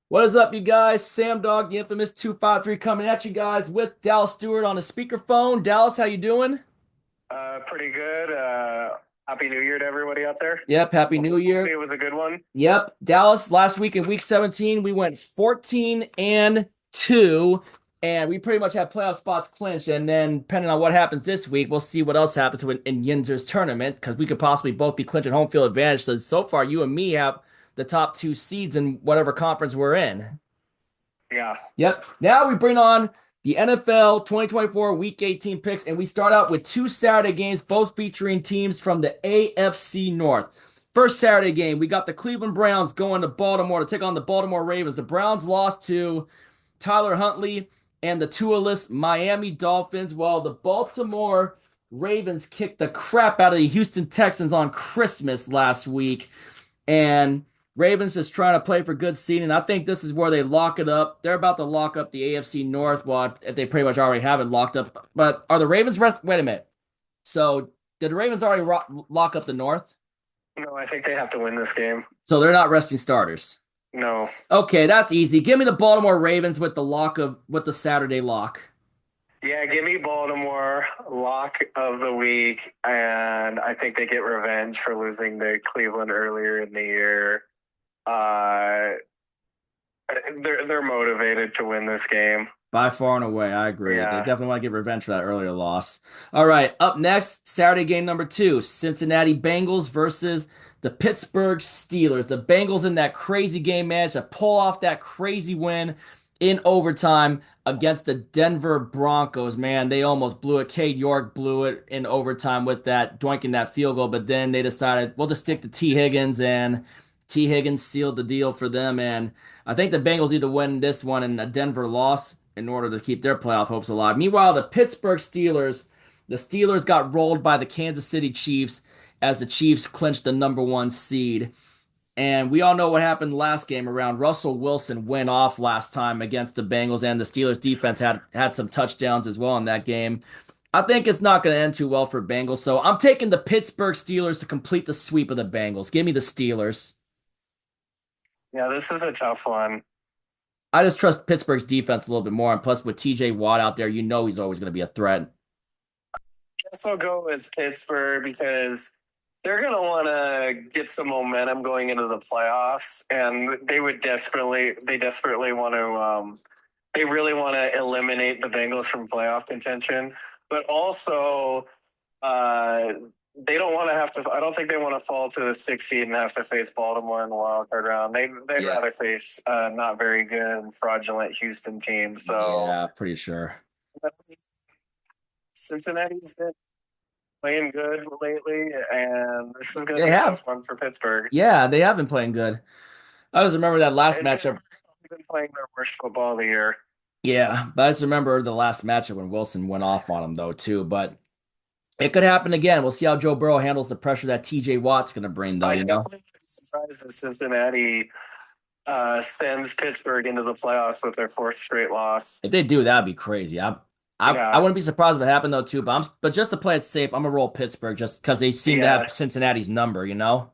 What is up, you guys? Sam Dog, the infamous 253, coming at you guys with Dallas Stewart on a speakerphone. Dallas, how you doing? Pretty good. Happy New Year to everybody out there. Yep, Happy New Hopefully Year. it was a good one. Yep, Dallas, last week in week 17, we went 14-2, and we pretty much had playoff spots clinched. And then, depending on what happens this week, we'll see what else happens in Yinzer's tournament, because we could possibly both be clinching home field advantage. So far, you and me have the top two seeds in whatever conference we're in. Yeah. Yep. Now we bring on the NFL 2024 Week 18 picks, and we start out with two Saturday games, both featuring teams from the AFC North. First Saturday game, we got the Cleveland Browns going to Baltimore to take on the Baltimore Ravens. The Browns lost to Tyler Huntley and the Tua-less Miami Dolphins, while the Baltimore Ravens kicked the crap out of the Houston Texans on Christmas last week. And Ravens just trying to play for good seeding. I think this is where they lock it up. They're about to lock up the AFC North. Well, they pretty much already have it locked up. But are the Ravens rest? Wait a minute. So did the Ravens already lock up the North? No, I think they have to win this game. So they're not resting starters. No. Okay, that's easy. Give me the Baltimore Ravens with the Saturday lock. Yeah, give me Baltimore lock of the week, and I think they get revenge for losing to Cleveland earlier in the year. Uh, they're motivated to win this game. By far and away, I agree. They Yeah. definitely want to get revenge for that earlier loss. All right, up next, Saturday game number two, Cincinnati Bengals versus the Pittsburgh Steelers. The Bengals in that crazy game managed to pull off that crazy win in overtime against the Denver Broncos. Man, they almost blew it. Cade York blew it in overtime with that, doinking that field goal, but then they decided, we'll just stick to T. Higgins, and T. Higgins sealed the deal for them. And I think the Bengals need to win this one and a Denver loss in order to keep their playoff hopes alive. Meanwhile, the Steelers got rolled by the Kansas City Chiefs as the Chiefs clinched the number one seed. And we all know what happened last game around. Russell Wilson went off last time against the Bengals, and the Steelers defense had some touchdowns as well in that game. I think it's not going to end too well for Bengals, so I'm taking the Pittsburgh Steelers to complete the sweep of the Bengals. Give me the Steelers. Yeah, this is a tough one. I just trust Pittsburgh's defense a little bit more, and plus with TJ Watt out there, you know he's always going to be a threat. Guess I'll go with Pittsburgh because they're going to want to get some momentum going into the playoffs, and they desperately want to, they really want to eliminate the Bengals from playoff contention, but also, uh, they don't want to have to. I don't think they want to fall to the 6th seed and have to face Baltimore in the wild card round. They'd Yeah. rather face not very good and fraudulent Houston team. So Yeah, pretty sure. Cincinnati's been playing good lately, and this is going to They be a have. tough one for Pittsburgh. Yeah, they have been playing good. I just remember that last And matchup. Pittsburgh's probably been playing their worst football of the year. Yeah, but I just remember the last matchup when Wilson went off on him, though, too. But it could happen again. We'll see how Joe Burrow handles the pressure that TJ Watt's going to bring, though, I you know? definitely would be surprised if Cincinnati sends Pittsburgh into the playoffs with their fourth straight loss. If they do, that'd be crazy. I Yeah, wouldn't be surprised if it happened, though, too. But just to play it safe, I'm going to roll Pittsburgh just because they seem to yeah, have Cincinnati's number, you know?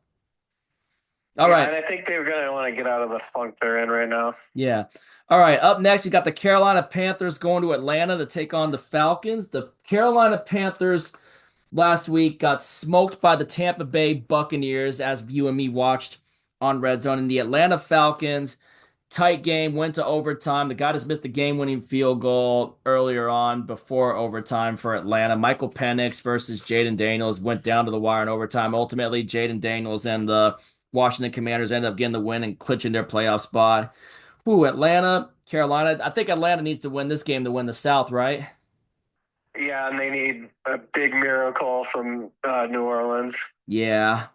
All yeah. right. And I think they're going to want to get out of the funk they're in right now. Yeah. All right. Up next, you got the Carolina Panthers going to Atlanta to take on the Falcons. The Carolina Panthers last week got smoked by the Tampa Bay Buccaneers, as you and me watched on Red Zone. And the Atlanta Falcons, tight game, went to overtime. The guy just missed the game-winning field goal earlier on before overtime for Atlanta. Michael Penix versus Jaden Daniels went down to the wire in overtime. Ultimately, Jaden Daniels and the Washington Commanders ended up getting the win and clinching their playoff spot. Ooh, Atlanta, Carolina. I think Atlanta needs to win this game to win the South, right? Yeah, and they need a big miracle from New Orleans. Yeah.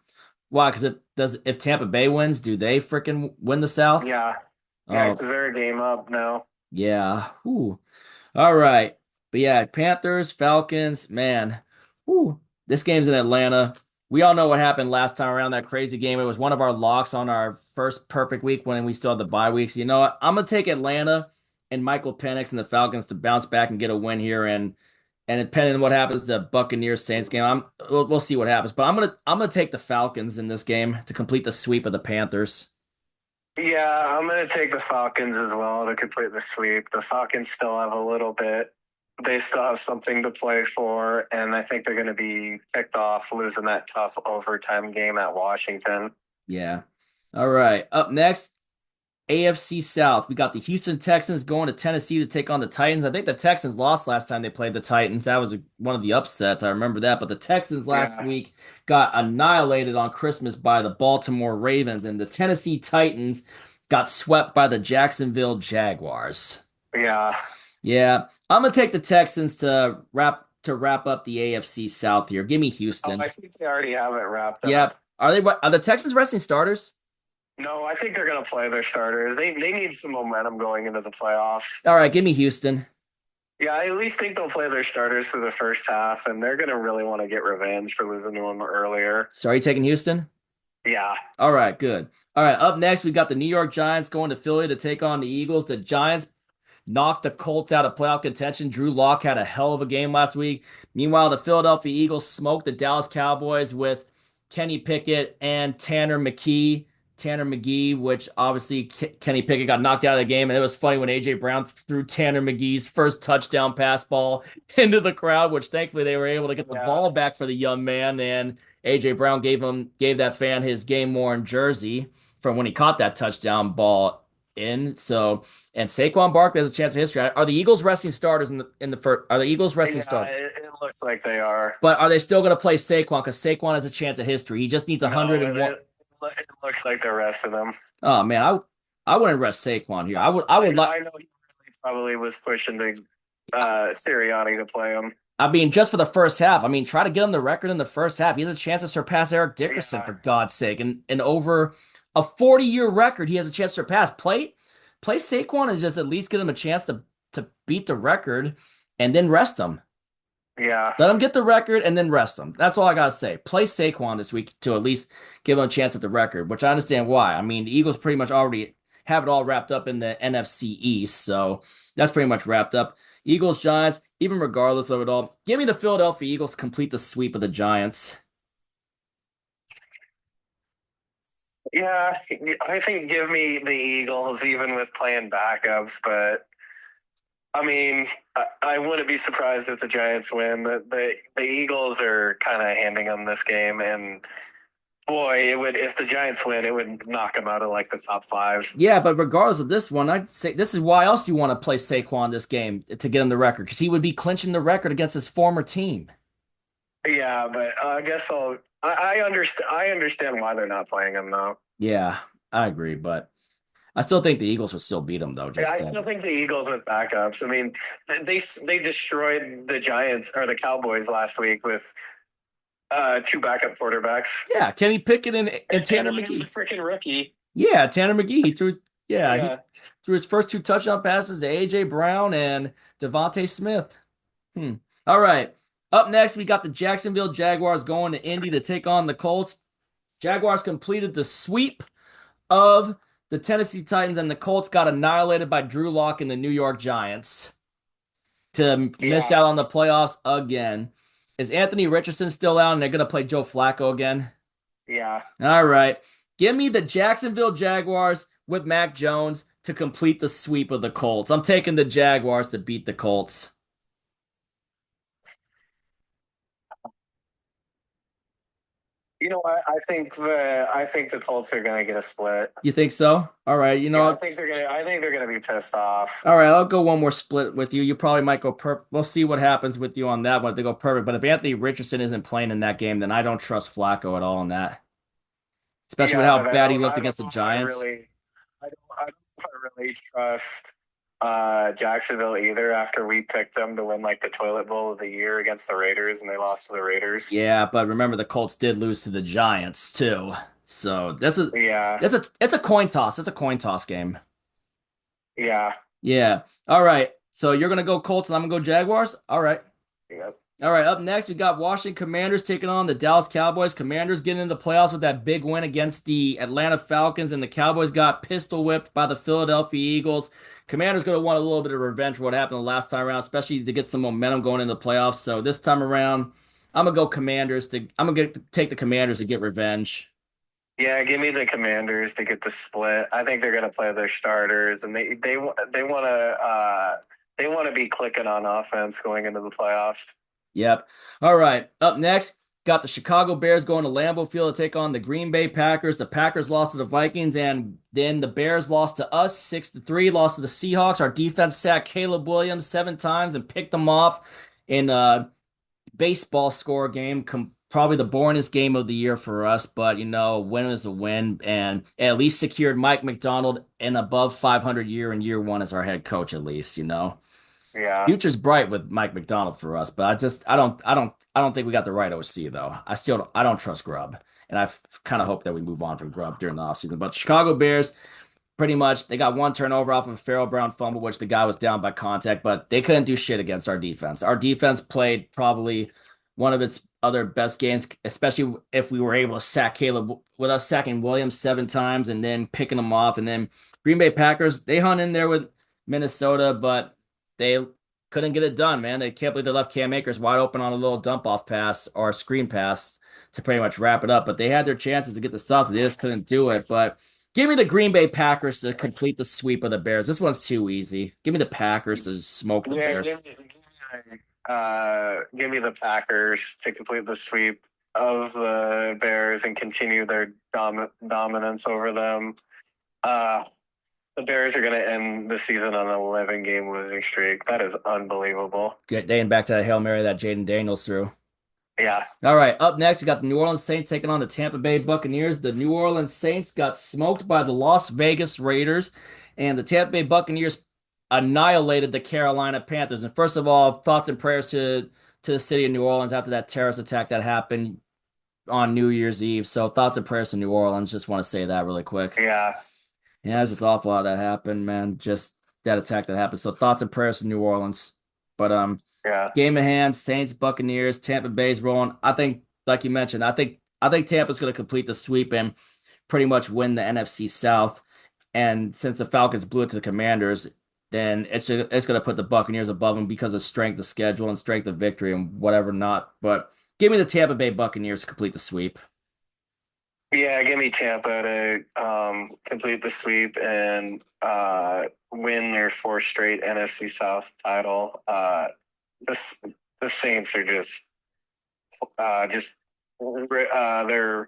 Why? Because if Tampa Bay wins, do they freaking win the South? Yeah, yeah, Oh, because they're a game up now. yeah. Ooh. All right. But yeah, Panthers, Falcons, man. Ooh. This game's in Atlanta. We all know what happened last time around that crazy game. It was one of our locks on our first perfect week when we still had the bye weeks. You know what? I'm gonna take Atlanta and Michael Penix and the Falcons to bounce back and get a win here. And depending on what happens to the Buccaneers Saints game, we'll see what happens. But I'm gonna take the Falcons in this game to complete the sweep of the Panthers. Yeah, I'm going to take the Falcons as well to complete the sweep. The Falcons still have a little bit. They still have something to play for, and I think they're going to be ticked off losing that tough overtime game at Washington. Yeah. All right. Up next, AFC South. We got the Houston Texans going to Tennessee to take on the Titans. I think the Texans lost last time they played the Titans. That was one of the upsets. I remember that. But the Texans last Yeah, week got annihilated on Christmas by the Baltimore Ravens, and the Tennessee Titans got swept by the Jacksonville Jaguars. yeah. Yeah, I'm gonna take the Texans to wrap up the AFC South here. Give me Oh, I Houston. think they already have it wrapped up. Yep. Are the Texans resting starters? No, I think they're going to play their starters. They need some momentum going into the playoffs. All right, give me Houston. Yeah, I at least think they'll play their starters through the first half, and they're going to really want to get revenge for losing to them earlier. So are you taking Houston? Yeah, All right, good. All right, up next we got the New York Giants going to Philly to take on the Eagles. The Giants knocked the Colts out of playoff contention. Drew Lock had a hell of a game last week. Meanwhile, the Philadelphia Eagles smoked the Dallas Cowboys with Kenny Pickett and Tanner McGee, which obviously Kenny Pickett got knocked out of the game. And it was funny when AJ Brown threw Tanner McGee's first touchdown pass ball into the crowd, which thankfully they were able to get the yeah, ball back for the young man. And AJ Brown gave that fan his game worn jersey from when he caught that touchdown ball in. So and Saquon Barkley has a chance of history. Are the Eagles resting starters in the first? Are the Eagles resting yeah. starters? It looks like they are. But are they still going to play Saquon? Because Saquon has a chance of history. He just needs No, 101. it looks like the rest of them. Oh man, I wouldn't rest Saquon here. I would like. I know he really probably was pushing the Sirianni to play him. I mean, just for the first half. I mean, try to get him the record in the first half. He has a chance to surpass Eric Dickerson Yeah, for God's sake, and over a 40-year record, he has a chance to surpass. Play Saquon and just at least get him a chance to beat the record, and then rest him. yeah, Let him get the record and then rest him. That's all I gotta say. Play Saquon this week to at least give him a chance at the record, which I understand why. I mean, the Eagles pretty much already have it all wrapped up in the NFC East, so that's pretty much wrapped up. Eagles, Giants, even regardless of it all, give me the Philadelphia Eagles to complete the sweep of the Giants. yeah. I think give me the Eagles even with playing backups, but I mean, I wouldn't be surprised if the Giants win. The Eagles are kind of handing them this game, and boy, it would if the Giants win, it would knock them out of like the top five. Yeah, but regardless of this one, I'd say this is why else you want to play Saquon this game to get him the record because he would be clinching the record against his former team. Yeah, but I guess I understand. I understand why they're not playing him though. Yeah, I agree, but I still think the Eagles will still beat him though. Yeah, Just I still saying. think the Eagles with backups. I mean, they destroyed the Giants or the Cowboys last week with two backup quarterbacks. Yeah, Kenny Pickett and And Tanner one was a McGee. freaking rookie. Yeah, Tanner McGee. He Yeah, threw his first two touchdown passes to AJ Brown and Devontae Smith. Hmm. All right. Up next, we got the Jacksonville Jaguars going to Indy to take on the Colts. Jaguars completed the sweep of the Tennessee Titans, and the Colts got annihilated by Drew Lock and the New York Giants to miss yeah. out on the playoffs again. Is Anthony Richardson still out, and they're going to play Joe Flacco again? Yeah. All right. Give me the Jacksonville Jaguars with Mac Jones to complete the sweep of the Colts. I'm taking the Jaguars to beat the Colts. You know what? I think the Colts are gonna get a split. You think so? All right. You know Yeah, what? I think they're gonna be pissed off. All right. I'll go one more split with you. You probably might go perfect. We'll see what happens with you on that one if they go perfect. But if Anthony Richardson isn't playing in that game, then I don't trust Flacco at all in that, especially with Yeah, how but bad he I looked don't against the know if I Giants. really I don't know if I really trust Jacksonville either after we picked them to win like the toilet bowl of the year against the Raiders and they lost to the Raiders. Yeah, but remember the Colts did lose to the Giants too. So Yeah. it's a coin toss. It's a coin toss game. Yeah. Yeah. All right. So you're gonna go Colts and I'm gonna go Jaguars? All right. Yep. All right. Up next, we got Washington Commanders taking on the Dallas Cowboys. Commanders getting into the playoffs with that big win against the Atlanta Falcons, and the Cowboys got pistol whipped by the Philadelphia Eagles. Commanders gonna want a little bit of revenge for what happened the last time around, especially to get some momentum going in the playoffs. So this time around, I'm gonna go Commanders to I'm gonna take the Commanders to get revenge. Yeah, give me the Commanders to get the split. I think they're going to play their starters, and they want to be clicking on offense going into the playoffs. Yep. All right. Up next, got the Chicago Bears going to Lambeau Field to take on the Green Bay Packers. The Packers lost to the Vikings, and then the Bears lost to us 6-3, lost to the Seahawks. Our defense sacked Caleb Williams 7 times and picked them off in a baseball score game. Probably the boringest game of the year for us, but win is a win, and at least secured Mike McDonald an above 500 year in year one as our head coach, at least. Yeah. Future's bright with Mike McDonald for us, but I don't think we got the right OC though. I don't trust Grubb, and I kind of hope that we move on from Grubb during the offseason. But Chicago Bears, pretty much, they got one turnover off of a Farrell Brown fumble, which the guy was down by contact, but they couldn't do shit against our defense. Our defense played probably one of its other best games, especially if we were able to sack Caleb with us sacking Williams 7 times and then picking them off. And then Green Bay Packers, they hung in there with Minnesota, but they couldn't get it done, man. They can't believe they left Cam Akers wide open on a little dump off pass or a screen pass to pretty much wrap it up. But they had their chances to get the stops, they just couldn't do it. But give me the Green Bay Packers to complete the sweep of the Bears. This one's too easy. Give me the Packers to smoke the Yeah, Bears. give me the Packers to complete the sweep of the Bears and continue their dominance over them. Uh, the Bears are going to end the season on an 11 game losing streak. That is unbelievable. Get dating back to that Hail Mary that Jaden Daniels threw. Yeah. All right, up next, we got the New Orleans Saints taking on the Tampa Bay Buccaneers. The New Orleans Saints got smoked by the Las Vegas Raiders, and the Tampa Bay Buccaneers annihilated the Carolina Panthers. And first of all, thoughts and prayers to the city of New Orleans after that terrorist attack that happened on New Year's Eve. So thoughts and prayers to New Orleans. Just want to say that really quick. Yeah. Yeah, it was just awful how that happened, man. Just that attack that happened. So thoughts and prayers to New Orleans. But Yeah. game in hand, Saints, Buccaneers, Tampa Bay's rolling. I think, like you mentioned, I think Tampa's going to complete the sweep and pretty much win the NFC South. And since the Falcons blew it to the Commanders, then it's going to put the Buccaneers above them because of strength of schedule and strength of victory and whatever not. But give me the Tampa Bay Buccaneers to complete the sweep. Yeah, give me Tampa to complete the sweep and win their fourth straight NFC South title. The the Saints are just they're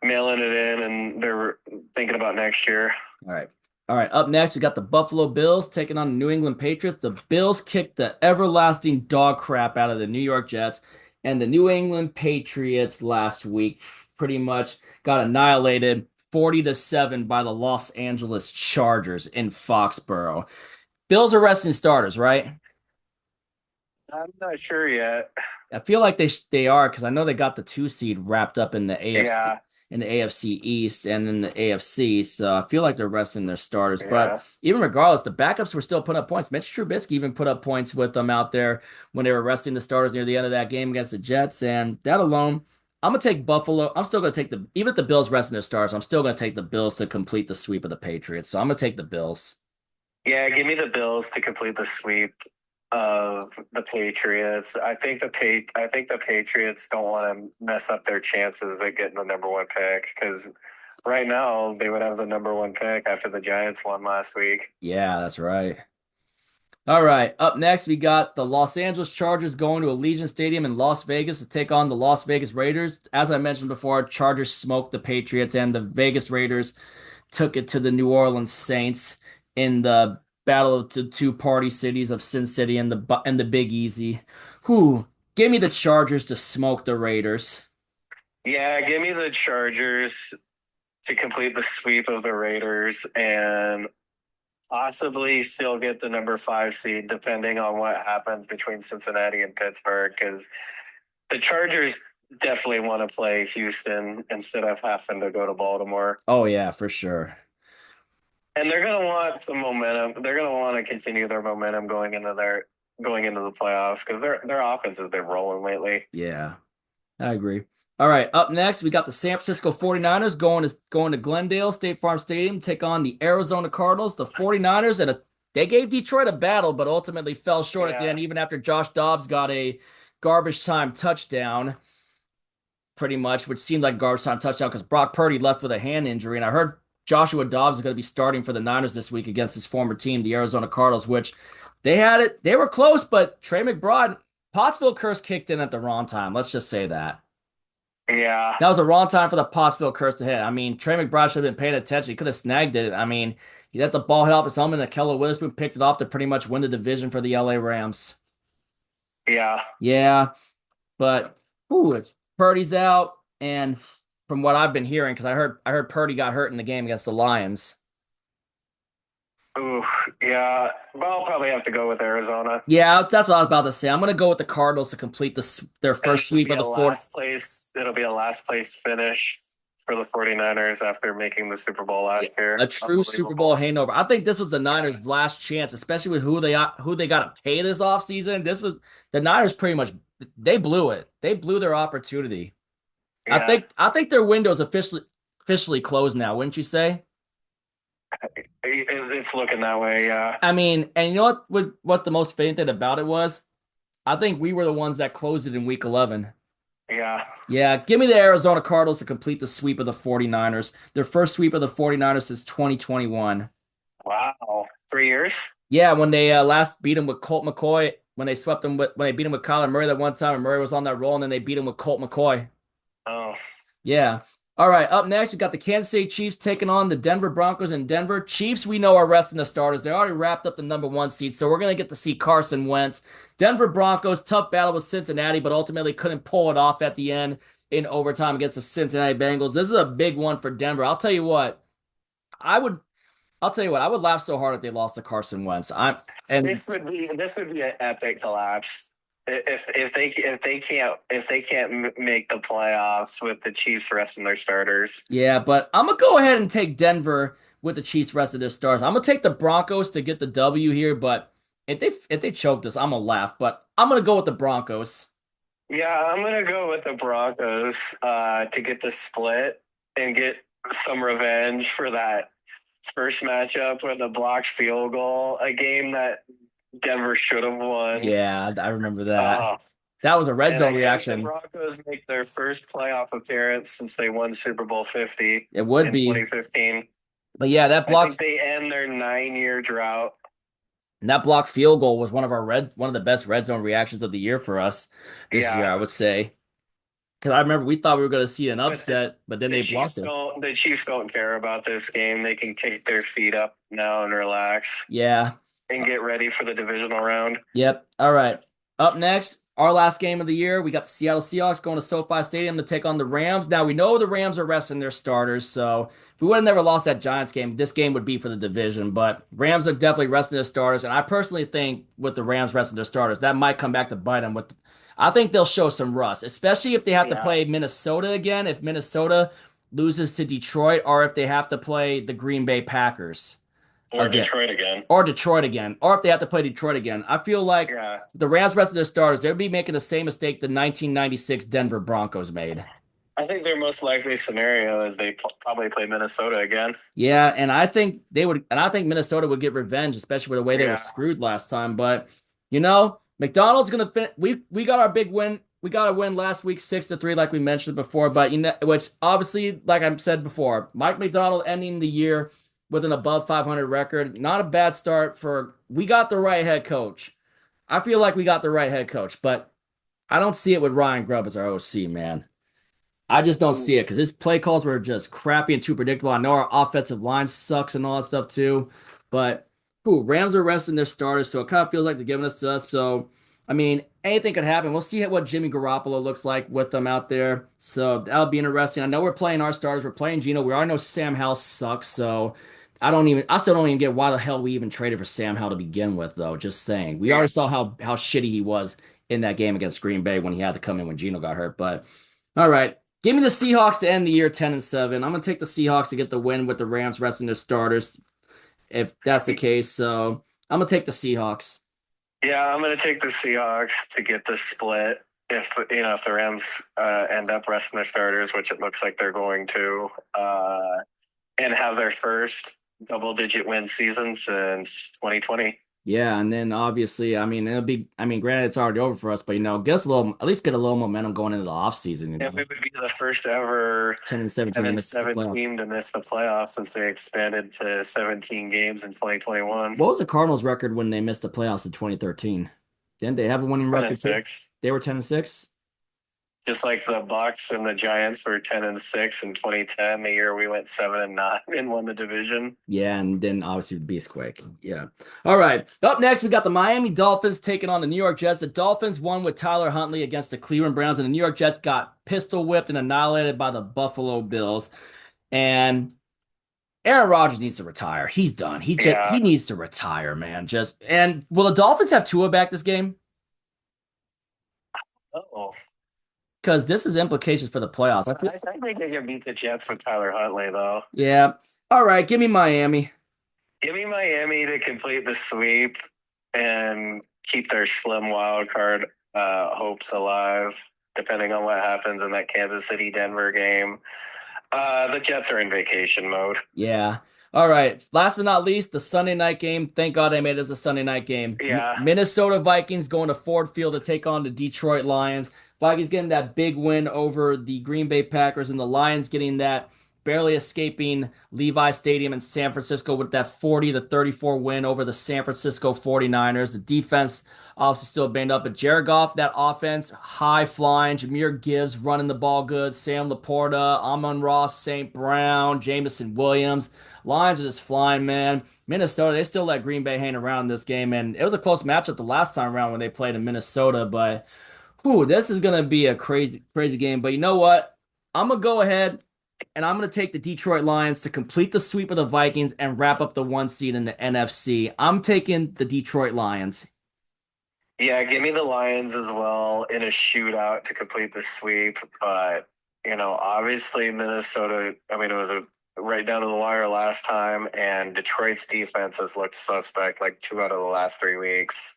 mailing it in and they're thinking about next year. All right. All right. Up next, we got the Buffalo Bills taking on the New England Patriots. The Bills kicked the everlasting dog crap out of the New York Jets, and the New England Patriots last week pretty much got annihilated 40-7 by the Los Angeles Chargers in Foxborough. Bills are resting starters, right? I'm not sure yet. I feel like they are because I know they got the 2 seed wrapped up in the AFC Yeah, East and in the AFC. So I feel like they're resting their starters. yeah, But even regardless, the backups were still putting up points. Mitch Trubisky even put up points with them out there when they were resting the starters near the end of that game against the Jets. And that alone, I'm gonna take Buffalo. I'm still gonna take even if the Bills resting their stars, I'm still gonna take the Bills to complete the sweep of the Patriots. So I'm gonna take the Bills. yeah. Give me the Bills to complete the sweep of the Patriots. I think the Patriots don't want to mess up their chances at getting the number one pick because right now they would have the number one pick after the Giants won last week. Yeah, that's right. All right. Up next, we got the Los Angeles Chargers going to Allegiant Stadium in Las Vegas to take on the Las Vegas Raiders. As I mentioned before, Chargers smoked the Patriots, and the Vegas Raiders took it to the New Orleans Saints in the battle of the two party cities of Sin City and the Big Easy. Who give me the Chargers to smoke the Raiders? Yeah, give me the Chargers to complete the sweep of the Raiders and possibly still get the number 5 seed, depending on what happens between Cincinnati and Pittsburgh, because the Chargers definitely want to play Houston instead of having to go to Baltimore. Oh yeah, for sure. And they're going to want the momentum. They're going to want to continue their momentum going into the playoffs because their offense has been rolling lately. Yeah, I agree. All right, up next, we got the San Francisco 49ers going to Glendale State Farm Stadium to take on the Arizona Cardinals. The 49ers they gave Detroit a battle, but ultimately fell short at the Yeah. end, even after Josh Dobbs got a garbage time touchdown. pretty much, which seemed like garbage time touchdown because Brock Purdy left with a hand injury. And I heard Joshua Dobbs is going to be starting for the Niners this week against his former team, the Arizona Cardinals, which they had it. They were close, but Trey McBride, Pottsville curse kicked in at the wrong time. Let's just say that. Yeah, That was the wrong time for the Pottsville curse to hit. I mean, Trey McBride should have been paying attention. He could have snagged it. I mean, he let the ball hit off his helmet, and Keller Witherspoon picked it off to pretty much win the division for the LA Rams. yeah. Yeah, but if Purdy's out, and from what I've been hearing, because I heard Purdy got hurt in the game against the Lions. Ooh, yeah. Well, I'll probably have to go with Arizona. Yeah, that's what I was about to say. I'm gonna go with the Cardinals to complete their And first sweep of the fourth. it'll be a last place finish for the 49ers after making the Super Bowl last A year. true Super Bowl Unbelievable. hangover. I think this was the Niners' last chance, especially with who they got to pay this offseason. This was the Niners pretty much they blew it. They blew their opportunity. I Yeah, think I think their window's officially closed now, wouldn't you say? it's looking that way. Yeah, I mean, and you know what the most fitting thing about it was? I think we were the ones that closed it in week 11. yeah. Yeah, give me the Arizona Cardinals to complete the sweep of the 49ers. Their first sweep of the 49ers since 2021. Wow, 3 years. Yeah, when they last beat him with Colt McCoy, when they beat him with Kyler Murray that one time, and Murray was on that roll, and then they beat him with Colt McCoy. Oh, Yeah. All right, up next, we got the Kansas City Chiefs taking on the Denver Broncos in Denver. Chiefs, we know, are resting the starters. They already wrapped up the number one seed, so we're going to get to see Carson Wentz. Denver Broncos, tough battle with Cincinnati, but ultimately couldn't pull it off at the end in overtime against the Cincinnati Bengals. This is a big one for Denver. I would, I'll tell you what, I would laugh so hard if they lost to Carson Wentz. And this would be an epic collapse if they can't make the playoffs with the Chiefs resting their starters. yeah, but I'm gonna go ahead and take Denver with the Chiefs rest of their stars. I'm gonna take the Broncos to get the W here, but if they choke this, I'm gonna laugh. But I'm gonna go with the Broncos. Yeah, I'm gonna go with the Broncos to get the split and get some revenge for that first matchup with a blocked field goal, a game that Denver should have won. Yeah, I remember that. Uh, That was a red and zone I think the reaction. Broncos make their first playoff appearance since they won Super Bowl 50 It would in be, 2015. but yeah, that I think blocked they end their 9-year drought. that blocked field goal was one of the best red zone reactions of the year for us this year, Yeah, I would say. Because I remember we thought we were going to see an but upset, but then the they Chiefs blocked it. don't. The Chiefs don't care about this game. They can kick their feet up now and relax Yeah. and get ready for the divisional round. Yep. All right. Up next, our last game of the year, we got the Seattle Seahawks going to SoFi Stadium to take on the Rams. Now, we know the Rams are resting their starters, so if we would have never lost that Giants game, this game would be for the division. But Rams are definitely resting their starters, and I personally think with the Rams resting their starters, that might come back to bite them. I think they'll show some rust, especially if they have to Yeah, play Minnesota again, if Minnesota loses to Detroit, or if they have to play the Green Bay Packers or again. Detroit again. Or Detroit again, or if they have to play Detroit again. I feel like Yeah, the Rams rest of their starters, they'll be making the same mistake the 1996 Denver Broncos made. I think their most likely scenario is they probably play Minnesota again. Yeah, and I think Minnesota would get revenge, especially with the way they were Yeah, screwed last time. But McDonald's gonna fin we got our big win. We got a win last week, 6-3, like we mentioned before. But which obviously, like I said before, Mike McDonald ending the year with an above 500 record. Not a bad start for. We got the right head coach. I feel like we got the right head coach, but I don't see it with Ryan Grubb as our OC, man. I just don't see it because his play calls were just crappy and too predictable. I know our offensive line sucks and all that stuff too, but Rams are resting their starters, so it kind of feels like they're giving us to us. So, I mean, anything could happen. We'll see what Jimmy Garoppolo looks like with them out there. So that'll be interesting. I know we're playing our starters. We're playing Gino. We already know Sam Howell sucks, so I still don't even get why the hell we even traded for Sam Howell to begin with, though. Just saying. We yeah, already saw how shitty he was in that game against Green Bay when he had to come in when Gino got hurt. But all right. Give me the Seahawks to end the year 10-7. I'm gonna take the Seahawks to get the win with the Rams resting their starters, if that's the case. So I'm gonna take the Seahawks. yeah. I'm gonna take the Seahawks to get the split. If the Rams end up resting their starters, which it looks like they're going to, and have their first double-digit win season since 2020. Yeah, and then obviously, I mean, granted, it's already over for us, but get us a little, at least get a little momentum going into the offseason. And we would be the first ever 10-17 10 to and miss the 7 playoffs. team to miss the playoffs since they expanded to 17 games in 2021. What was the Cardinals' record when they missed the playoffs in 2013? Didn't they have a winning 10 and record too? 6. They were 10-6. Just like the Bucks and the Giants were 10 and 6 in 2010, the year we went 7 and 9 and won the division. Yeah, and then obviously the Beastquake. Yeah. All right. Up next, we got the Miami Dolphins taking on the New York Jets. The Dolphins won with Tyler Huntley against the Cleveland Browns, and the New York Jets got pistol whipped and annihilated by the Buffalo Bills. And Aaron Rodgers needs to retire. He's done. He Yeah. needs to retire, man. And will the Dolphins have Tua back this game? Oh. Because this is implications for the playoffs. I think they can beat the Jets with Tyler Huntley, though. Yeah. All right, give me Miami. Give me Miami to complete the sweep and keep their slim wild card hopes alive, depending on what happens in that Kansas City Denver game. The Jets are in vacation mode. Yeah. All right. Last but not least, the Sunday night game. Thank God they made this a Sunday night game. Yeah. Minnesota Vikings going to Ford Field to take on the Detroit Lions. Vikings getting that big win over the Green Bay Packers, and the Lions getting that barely escaping Levi Stadium in San Francisco with that 40-34 win over the San Francisco 49ers. The defense obviously still banged up, but Jared Goff, that offense, high flying. Jahmyr Gibbs running the ball good. Sam Laporta, Amon-Ra St. Brown, Jamison Williams. Lions are just flying, man. Minnesota, they still let Green Bay hang around in this game, and it was a close matchup the last time around when they played in Minnesota, but whew, this is going to be a crazy, crazy game. But you know what? I'm going to go ahead and I'm going to take the Detroit Lions to complete the sweep of the Vikings and wrap up the one seed in the NFC. I'm taking the Detroit Lions. Yeah, give me the Lions as well in a shootout to complete the sweep. But, obviously Minnesota, I mean, it was a right down to the wire last time, and Detroit's defense has looked suspect like 2 out of the last 3 weeks.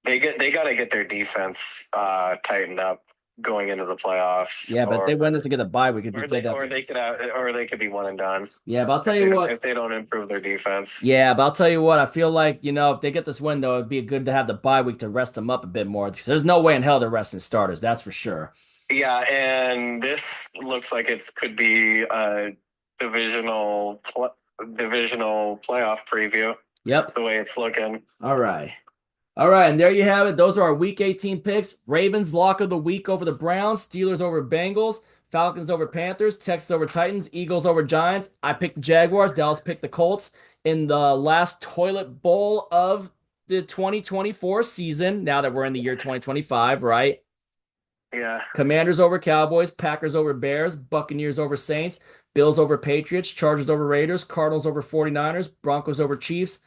They got to get their defense tightened up going into the playoffs, Yeah, but they win this to get a bye. We could be played up. or they could be one and done. Yeah, but I'll tell you what. If they don't improve their defense. Yeah, but I'll tell you what. I feel like if they get this win, though, it'd be good to have the bye week to rest them up a bit more. There's no way in hell they're resting starters. That's for sure. Yeah, and this looks like it could be a divisional playoff preview. Yep. The way it's looking. All right. All right, and there you have it. Those are our Week 18 picks. Ravens lock of the week over the Browns, Steelers over Bengals, Falcons over Panthers, Texans over Titans, Eagles over Giants. I picked the Jaguars. Dallas picked the Colts in the last toilet bowl of the 2024 season. Now that we're in the year 2025, right? Yeah. Commanders over Cowboys, Packers over Bears, Buccaneers over Saints, Bills over Patriots, Chargers over Raiders, Cardinals over 49ers, Broncos over Chiefs,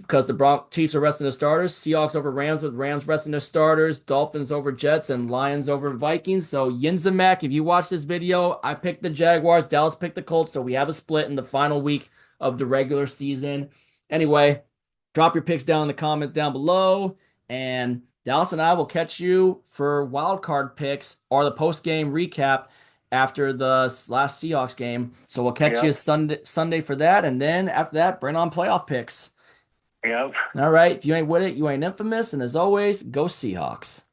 because the Chiefs are resting their starters. Seahawks over Rams with Rams resting their starters. Dolphins over Jets and Lions over Vikings. So Yinzamak, if you watch this video, I picked the Jaguars. Dallas picked the Colts. So we have a split in the final week of the regular season. Anyway, drop your picks down in the comment down below. And Dallas and I will catch you for wild card picks or the post game recap after the last Seahawks game. So we'll catch you Sunday for that. And then after that, bring on playoff picks. Yep. All right. If you ain't with it, you ain't infamous. And as always, go Seahawks.